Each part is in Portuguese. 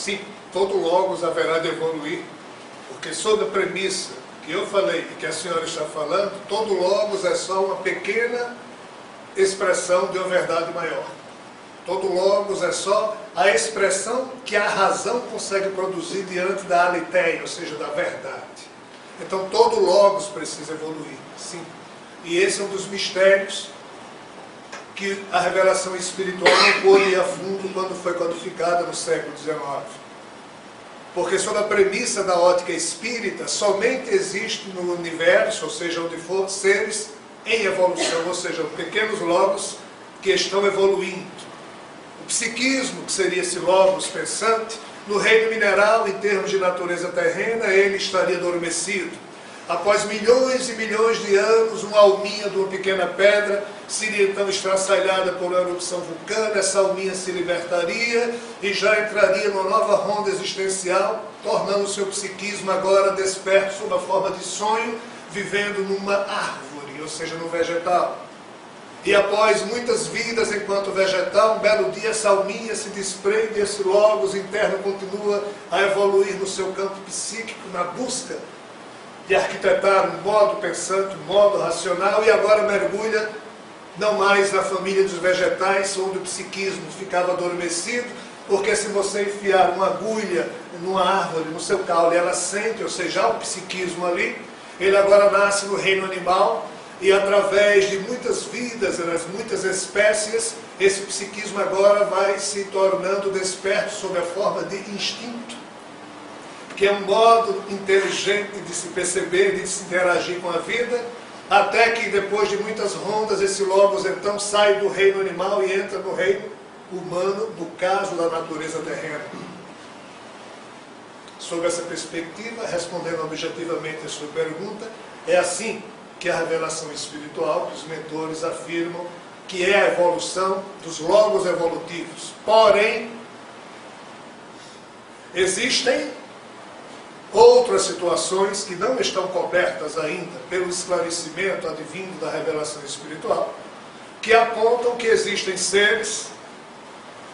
Sim, todo logos haverá de evoluir, porque sob a premissa que eu falei e que a senhora está falando, todo logos é só uma pequena expressão de uma verdade maior. Todo logos é só a expressão que a razão consegue produzir diante da aletheia, ou seja, da verdade. Então todo logos precisa evoluir, sim. E esse é um dos mistérios que a revelação espiritual não pôde ir a fundo quando foi codificada no século XIX. Porque sob a premissa da ótica espírita, somente existe no universo, ou seja, onde for, seres em evolução, ou seja, pequenos logos que estão evoluindo. O psiquismo, que seria esse logos pensante, no reino mineral, em termos de natureza terrena, ele estaria adormecido. Após milhões e milhões de anos, uma alminha de uma pequena pedra seria então estraçalhada por uma erupção vulcânica, essa alminha se libertaria e já entraria numa nova ronda existencial, tornando o seu psiquismo agora desperto sob a forma de sonho, vivendo numa árvore, ou seja, no vegetal. E após muitas vidas enquanto vegetal, um belo dia essa alminha se desprende, esse logos interno continua a evoluir no seu campo psíquico, na busca de arquitetar um modo pensante, um modo racional, e agora mergulha não mais na família dos vegetais, onde o psiquismo ficava adormecido, porque se você enfiar uma agulha numa árvore, no seu caule, ela sente, ou seja, há um psiquismo ali, ele agora nasce no reino animal, e através de muitas vidas, muitas espécies, esse psiquismo agora vai se tornando desperto sob a forma de instinto, que é um modo inteligente de se perceber, de se interagir com a vida, até que depois de muitas rondas, esse logos então sai do reino animal e entra no reino humano, no caso da natureza terrena. Sob essa perspectiva, respondendo objetivamente a sua pergunta, é assim que a revelação espiritual, que os mentores afirmam que é a evolução dos logos evolutivos. Porém, existem outras situações que não estão cobertas ainda pelo esclarecimento advindo da revelação espiritual, que apontam que existem seres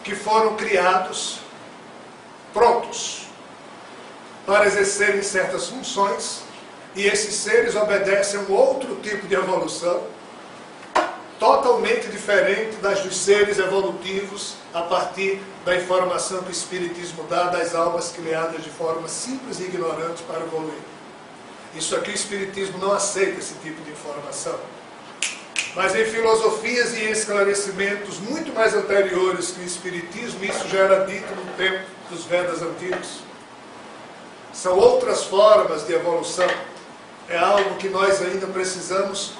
que foram criados prontos para exercerem certas funções, e esses seres obedecem a um outro tipo de evolução, totalmente diferente das dos seres evolutivos, a partir da informação que o Espiritismo dá das almas criadas de forma simples e ignorante para evoluir. Isso aqui o Espiritismo não aceita, esse tipo de informação. Mas em filosofias e em esclarecimentos muito mais anteriores que o Espiritismo, isso já era dito no tempo dos Vedas antigos. São outras formas de evolução. É algo que nós ainda precisamos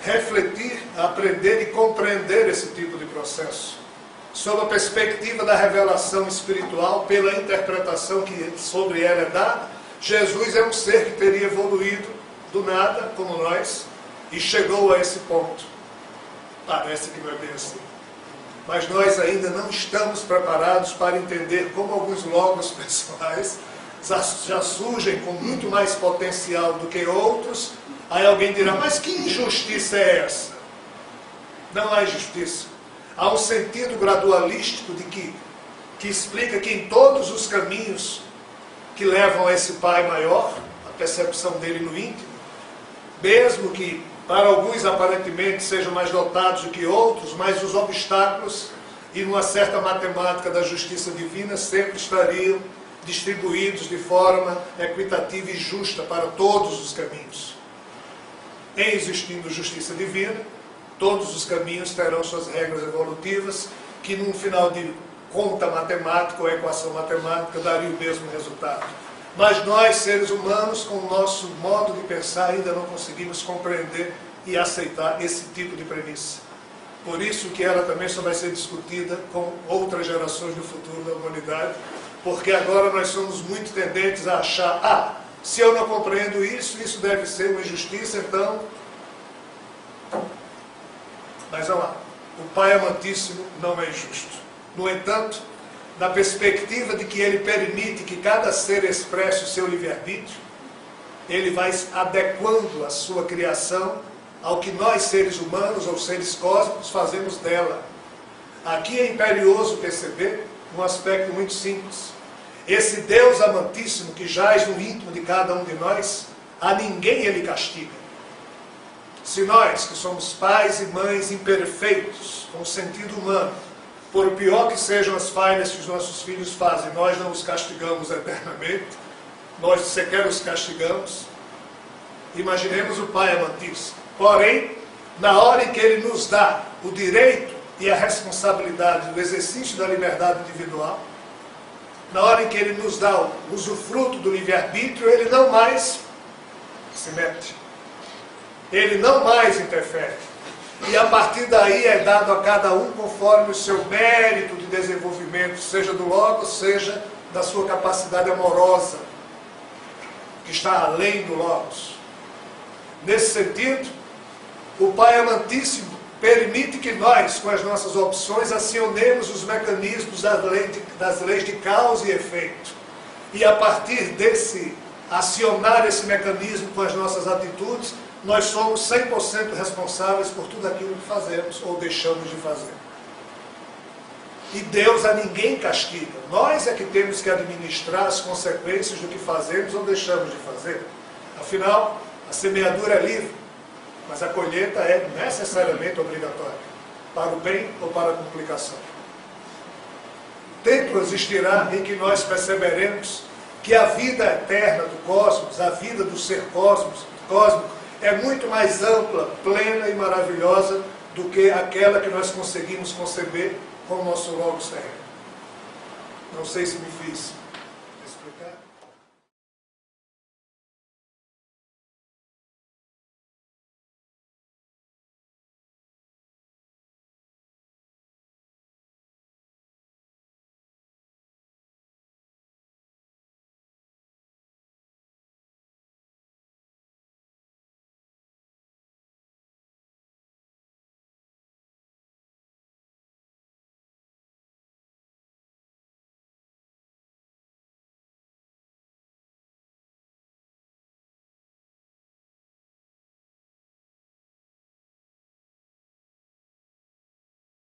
refletir, aprender e compreender esse tipo de processo. Sob a perspectiva da revelação espiritual, pela interpretação que sobre ela é dada, Jesus é um ser que teria evoluído do nada, como nós, e chegou a esse ponto. Parece que não é bem assim. Mas nós ainda não estamos preparados para entender como alguns logos pessoais já surgem com muito mais potencial do que outros. Aí alguém dirá, mas que injustiça é essa? Não há injustiça. Há um sentido gradualístico que explica que em todos os caminhos que levam a esse Pai maior, a percepção dele no íntimo, mesmo que para alguns aparentemente sejam mais dotados do que outros, mas os obstáculos e numa certa matemática da justiça divina sempre estariam distribuídos de forma equitativa e justa para todos os caminhos. Em existindo justiça divina, todos os caminhos terão suas regras evolutivas, que num final de conta matemática ou equação matemática daria o mesmo resultado. Mas nós, seres humanos, com o nosso modo de pensar, ainda não conseguimos compreender e aceitar esse tipo de premissa. Por isso que ela também só vai ser discutida com outras gerações do futuro da humanidade, porque agora nós somos muito tendentes a achar, se eu não compreendo isso, isso deve ser uma injustiça, então... Mas vamos lá, o Pai Amantíssimo não é injusto. No entanto, na perspectiva de que Ele permite que cada ser expresse o seu livre-arbítrio, Ele vai adequando a sua criação ao que nós, seres humanos ou seres cósmicos, fazemos dela. Aqui é imperioso perceber um aspecto muito simples. esse Deus amantíssimo que jaz no íntimo de cada um de nós, a ninguém Ele castiga. Se nós, que somos pais e mães imperfeitos, com o sentido humano, por pior que sejam as falhas que os nossos filhos fazem, nós não os castigamos eternamente, nós sequer os castigamos, imaginemos o Pai amantíssimo. Porém, na hora em que Ele nos dá o direito e a responsabilidade do exercício da liberdade individual, na hora em que Ele nos dá o usufruto do livre-arbítrio, Ele não mais se mete. Ele não mais interfere. E a partir daí é dado a cada um conforme o seu mérito de desenvolvimento, seja do Logos, seja da sua capacidade amorosa, que está além do Logos. Nesse sentido, o Pai amantíssimo permite que nós, com as nossas opções, acionemos os mecanismos das leis de causa e efeito. E a partir desse acionar esse mecanismo com as nossas atitudes, nós somos 100% responsáveis por tudo aquilo que fazemos ou deixamos de fazer. E Deus a ninguém castiga. Nós é que temos que administrar as consequências do que fazemos ou deixamos de fazer. Afinal, a semeadura é livre, mas a colheita é necessariamente obrigatória, para o bem ou para a complicação. Tempo existirá em que nós perceberemos que a vida eterna do cosmos, a vida do ser cósmico, é muito mais ampla, plena e maravilhosa do que aquela que nós conseguimos conceber com o nosso Logos terreno. Não sei se me fiz explicar.